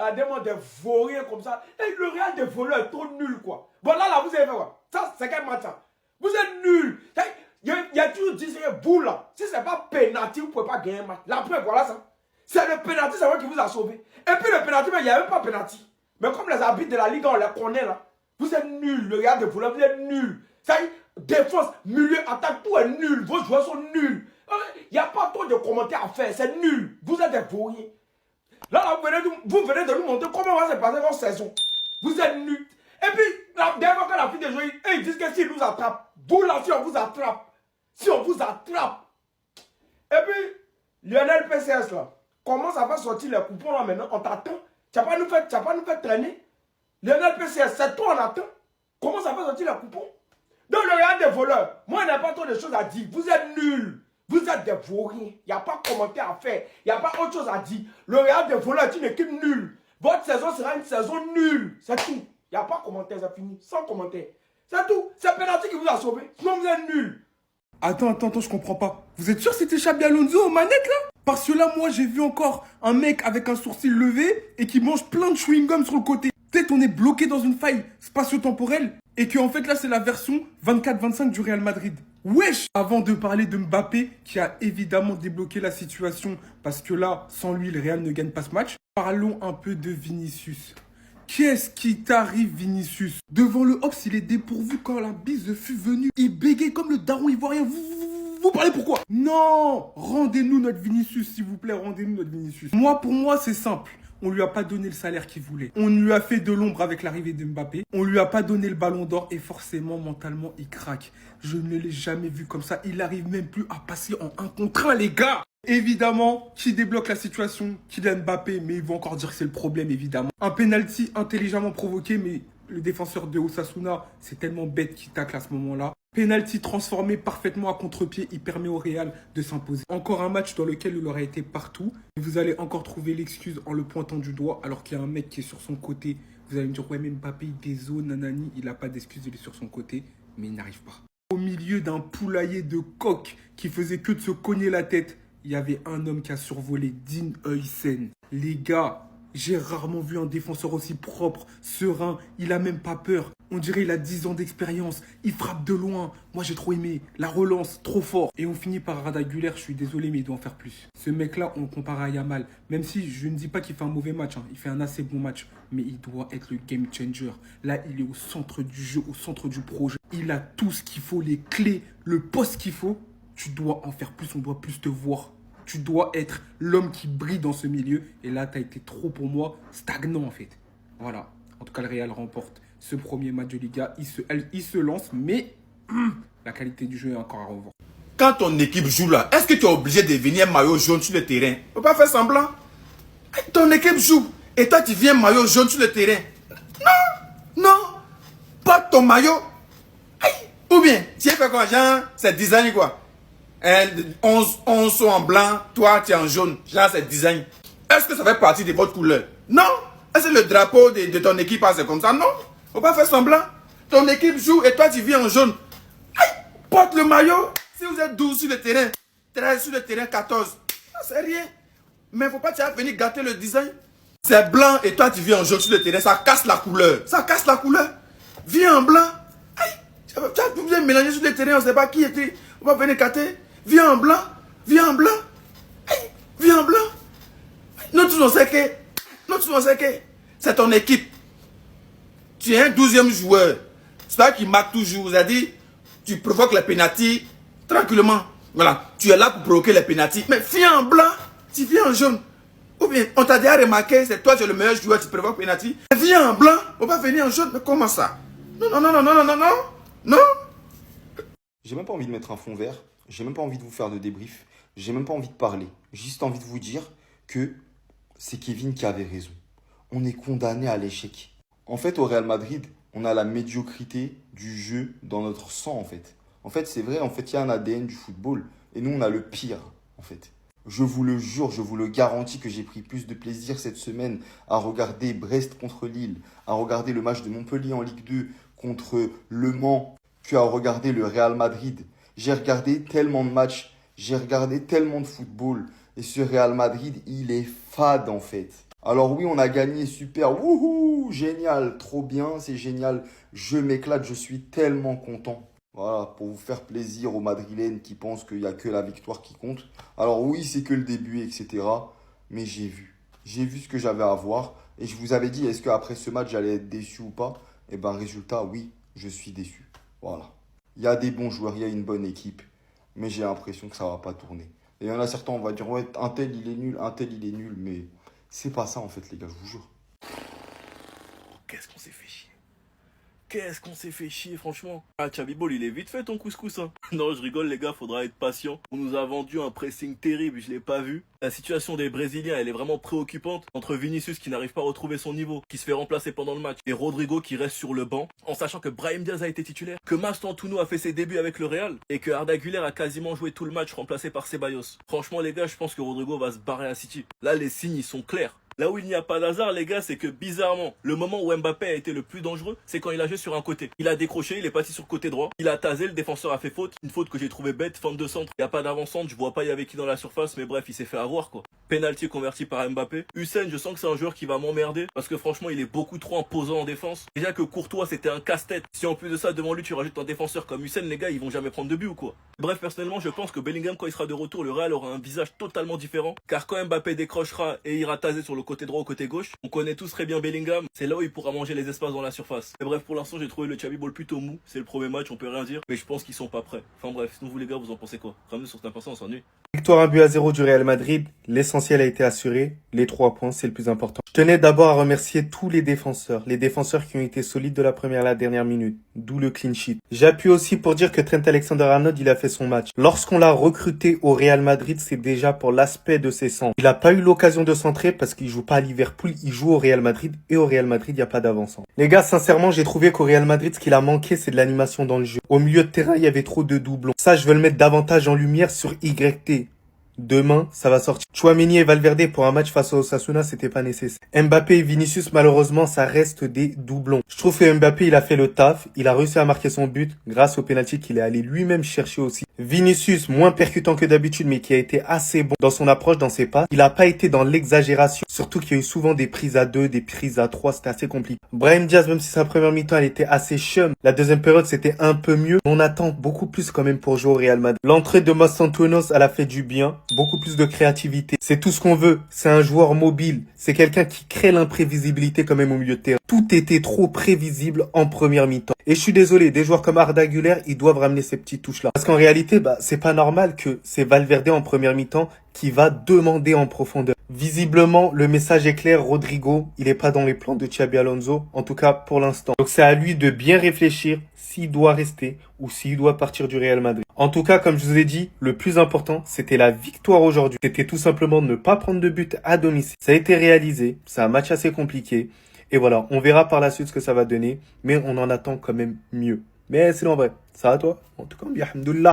Regardez-moi des vauriens comme ça. Et le Real des voleurs est trop nul, quoi. Bon, là, vous avez fait quoi? Ça, c'est quel match, ça? Vous êtes nuls. Il y a toujours dit, c'est vous, là. Si ce n'est pas pénalty, vous ne pouvez pas gagner un match. La preuve, voilà ça. C'est le pénalty, c'est vrai qui vous a sauvé. Et puis le pénalty, il n'y a même pas pénalty. Mais comme les arbitres de la Ligue, on les connaît, là. Vous êtes nuls. Le Real des voleurs, vous êtes nuls. Ça y est, défense, milieu, attaque, tout est nul. Vos joueurs sont nuls. Il n'y a pas trop de commentaires à faire. C'est nul. Vous êtes des vauriens. Là, vous venez de nous montrer comment va se passer votre saison. Vous êtes nuls. Et puis, la dernière fois que la fille de jouer, ils disent que s'ils nous attrapent, vous là, si on vous attrape, Et puis, Lionel PCS là, comment ça va sortir les coupons là maintenant? On t'attend. Tu n'as pas nous fait traîner. Lionel PCS, c'est toi on attend. Comment ça va sortir les coupons? Donc le Real des voleurs, moi il n'y a pas trop de choses à dire. Vous êtes nuls. Vous êtes des vauriens. Il n'y a pas de commentaire à faire. Il n'y a pas autre chose à dire. Le Real des voleurs est une équipe nulle. Votre saison sera une saison nulle. C'est tout. Il n'y a pas de commentaire, c'est fini. Sans commentaire. C'est tout. C'est pénalty qui vous a sauvé. Sinon vous êtes nuls. Attends, je comprends pas. Vous êtes sûr que c'était Xabi Alonso aux manettes là? Parce que là, moi, j'ai vu encore un mec avec un sourcil levé et qui mange plein de chewing-gum sur le côté. Peut-être on est bloqué dans une faille spatio-temporelle et que en fait là, c'est la version 24-25 du Real Madrid. Wesh! Avant de parler de Mbappé, qui a évidemment débloqué la situation, parce que là, sans lui, le Real ne gagne pas ce match, parlons un peu de Vinicius. Qu'est-ce qui t'arrive, Vinicius? Devant le Ops, il est dépourvu quand la bise fut venue. Il bégait comme le daron ivoirien. Vous parlez pourquoi? Non! Rendez-nous notre Vinicius, s'il vous plaît, rendez-nous notre Vinicius. Pour moi, c'est simple. On lui a pas donné le salaire qu'il voulait. On lui a fait de l'ombre avec l'arrivée de Mbappé. On lui a pas donné le ballon d'or et forcément, mentalement, il craque. Je ne l'ai jamais vu comme ça. Il n'arrive même plus à passer en 1 contre 1, les gars. Évidemment, qui débloque la situation? Kylian Mbappé, mais ils vont encore dire que c'est le problème, évidemment. Un penalty intelligemment provoqué, mais le défenseur de Osasuna, c'est tellement bête qu'il tacle à ce moment-là. Penalty transformé parfaitement à contre-pied, il permet au Real de s'imposer. Encore un match dans lequel il aurait été partout. Vous allez encore trouver l'excuse en le pointant du doigt, alors qu'il y a un mec qui est sur son côté. Vous allez me dire, ouais, mais Mbappé, il dézone, nanani, il n'a pas d'excuse, il est sur son côté, mais il n'arrive pas. Au milieu d'un poulailler de coqs qui faisait que de se cogner la tête, il y avait un homme qui a survolé Dean Huijsen. Les gars, j'ai rarement vu un défenseur aussi propre, serein, il a même pas peur. On dirait il a 10 ans d'expérience, il frappe de loin. Moi j'ai trop aimé, la relance, trop fort. Et on finit par Arda Güler, je suis désolé mais il doit en faire plus. Ce mec-là, on le compare à Yamal. Même si je ne dis pas qu'il fait un mauvais match, il fait un assez bon match. Mais il doit être le game changer. Là, il est au centre du jeu, au centre du projet. Il a tout ce qu'il faut, les clés, le poste qu'il faut. Tu dois en faire plus, on doit plus te voir. Tu dois être l'homme qui brille dans ce milieu. Et là, tu as été trop, pour moi, stagnant en fait. Voilà. En tout cas, le Real remporte ce premier match de Liga. Il se lance, mais la qualité du jeu est encore à revoir. Quand ton équipe joue là, est-ce que tu es obligé de venir maillot jaune sur le terrain? Faut pas faire semblant. Ton équipe joue et toi tu viens maillot jaune sur le terrain. Non, non, pas ton maillot. Ou bien, tu as fait quoi, genre, c'est design quoi. 11 sont en blanc, toi tu es en jaune, genre c'est design. Est-ce que ça fait partie de votre couleur? Non. Est-ce que le drapeau de ton équipe c'est comme ça? Non. Faut pas faire semblant. Ton équipe joue et toi tu viens en jaune. Porte le maillot. Si vous êtes 12 sur le terrain, 13 sur le terrain, 14, c'est rien. Mais faut pas venir gâter le design. C'est blanc et toi tu viens en jaune sur le terrain, ça casse la couleur. Ça casse la couleur. Viens en blanc. Vous viens mélanger sur le terrain, on ne sait pas qui était. On va venir gâter. Viens en blanc. Viens en blanc. Viens en blanc. Nous tous on sait que c'est ton équipe. Tu es un 12e joueur. C'est toi qui marque toujours. C'est-à-dire, tu provoques les pénaltys tranquillement. Voilà. Tu es là pour provoquer les pénaltys. Mais viens en blanc, tu viens en jaune. Ou bien, on t'a déjà remarqué, c'est toi, tu es le meilleur joueur, tu provoques pénalty. Viens en blanc, on va venir en jaune. Mais comment ça? Non. J'ai même pas envie de mettre un fond vert. J'ai même pas envie de vous faire de débrief. J'ai même pas envie de parler. J'ai juste envie de vous dire que c'est Kevin qui avait raison. On est condamné à l'échec. En fait, au Real Madrid, on a la médiocrité du jeu dans notre sang, en fait. En fait, c'est vrai, en fait, il y a un ADN du football. Et nous, on a le pire, en fait. Je vous le jure, je vous le garantis que j'ai pris plus de plaisir cette semaine à regarder Brest contre Lille, à regarder le match de Montpellier en Ligue 2 contre Le Mans, qu'à regarder le Real Madrid. J'ai regardé tellement de matchs, j'ai regardé tellement de football. Et ce Real Madrid, il est fade, en fait. Alors oui, on a gagné, super, wouhou, génial, trop bien, c'est génial, je m'éclate, je suis tellement content. Voilà, pour vous faire plaisir aux Madrilènes qui pensent qu'il n'y a que la victoire qui compte. Alors oui, c'est que le début, etc. Mais j'ai vu ce que j'avais à voir. Et je vous avais dit, est-ce qu'après ce match, j'allais être déçu ou pas? Eh ben, résultat, oui, je suis déçu. Voilà. Il y a des bons joueurs, il y a une bonne équipe, mais j'ai l'impression que ça va pas tourner. Et il y en a certains, on va dire, ouais, un tel il est nul, un tel il est nul, mais c'est pas ça en fait, les gars, je vous jure. Qu'est-ce qu'on s'est fait chier. Qu'est-ce qu'on s'est fait chier, franchement. Ah, Chabibol, il est vite fait ton couscous, hein. Non, je rigole, les gars, faudra être patient. On nous a vendu un pressing terrible, je l'ai pas vu. La situation des Brésiliens, elle est vraiment préoccupante. Entre Vinicius qui n'arrive pas à retrouver son niveau, qui se fait remplacer pendant le match, et Rodrigo qui reste sur le banc, en sachant que Brahim Diaz a été titulaire, que Mastantuono a fait ses débuts avec le Real, et que Arda Güler a quasiment joué tout le match remplacé par Ceballos. Franchement, les gars, je pense que Rodrigo va se barrer à City. Là, les signes, ils sont clairs. Là où il n'y a pas d'hasard, les gars, c'est que bizarrement, le moment où Mbappé a été le plus dangereux, c'est quand il a joué sur un côté. Il a décroché, il est parti sur le côté droit, il a tasé, le défenseur a fait faute, une faute que j'ai trouvé bête, fin de centre. Il n'y a pas d'avant-centre, je vois pas il y avait qui dans la surface, mais bref, il s'est fait avoir quoi. Penalty converti par Mbappé. Hussein, je sens que c'est un joueur qui va m'emmerder, parce que franchement, il est beaucoup trop imposant en défense. Déjà que Courtois, c'était un casse-tête. Si en plus de ça, devant lui, tu rajoutes un défenseur comme Hussein, les gars, ils vont jamais prendre de but ou quoi. Bref, personnellement, je pense que Bellingham, quand il sera de retour, le Real aura un visage totalement différent, car quand Mbappé décrochera et ira taser sur le côté droit ou côté gauche, on connaît tous très bien Bellingham, c'est là où il pourra manger les espaces dans la surface. Et bref, pour l'instant, j'ai trouvé le Chabibol plutôt mou. C'est le premier match, on peut rien dire, mais je pense qu'ils sont pas prêts. Enfin bref, sinon vous les gars, vous en pensez quoi? Ramenez sur cette on s'ennuie. Victoire 1-0 du Real Madrid, l'essentiel a été assuré, les 3 points c'est le plus important. Je tenais d'abord à remercier tous les défenseurs qui ont été solides de la première à la dernière minute, d'où le clean sheet. J'appuie aussi pour dire que Trent Alexander-Arnold il a fait son match. Lorsqu'on l'a recruté au Real Madrid, c'est déjà pour l'aspect de ses centres. Il n'a pas eu l'occasion de centrer parce qu'il joue pas à Liverpool, il joue au Real Madrid et au Real Madrid il n'y a pas d'avant-centre. Les gars, sincèrement j'ai trouvé qu'au Real Madrid ce qu'il a manqué c'est de l'animation dans le jeu. Au milieu de terrain il y avait trop de doublons. Ça je veux le mettre davantage en lumière sur YT. Demain, ça va sortir. Tchouaméni et Valverde pour un match face au Osasuna, c'était pas nécessaire. Mbappé et Vinicius, malheureusement, ça reste des doublons. Je trouve que Mbappé, il a fait le taf. Il a réussi à marquer son but grâce au penalty qu'il est allé lui-même chercher aussi. Vinicius, moins percutant que d'habitude, mais qui a été assez bon dans son approche, dans ses passes. Il a pas été dans l'exagération. Surtout qu'il y a eu souvent des prises à 2, des prises à 3, c'était assez compliqué. Brahim Diaz, même si sa première mi-temps, elle était assez chum. La deuxième période, c'était un peu mieux. On attend beaucoup plus quand même pour jouer au Real Madrid. L'entrée de Mastantuono, elle a fait du bien. Beaucoup plus de créativité. C'est tout ce qu'on veut. C'est un joueur mobile. C'est quelqu'un qui crée l'imprévisibilité quand même au milieu de terrain. Tout était trop prévisible en première mi-temps. Et je suis désolé, des joueurs comme Arda Güler, ils doivent ramener ces petites touches-là. Parce qu'en réalité, c'est pas normal que c'est Valverde en première mi-temps qui va demander en profondeur. Visiblement, le message est clair, Rodrigo, il est pas dans les plans de Xabi Alonso, en tout cas pour l'instant. Donc c'est à lui de bien réfléchir s'il doit rester ou s'il doit partir du Real Madrid. En tout cas, comme je vous ai dit, le plus important, c'était la victoire aujourd'hui. C'était tout simplement de ne pas prendre de but à domicile. Ça a été réalisé, c'est un match assez compliqué. Et voilà, on verra par la suite ce que ça va donner, mais on en attend quand même mieux. Mais sinon, en vrai, ça va toi? En tout cas, bien, alhamdoulilah.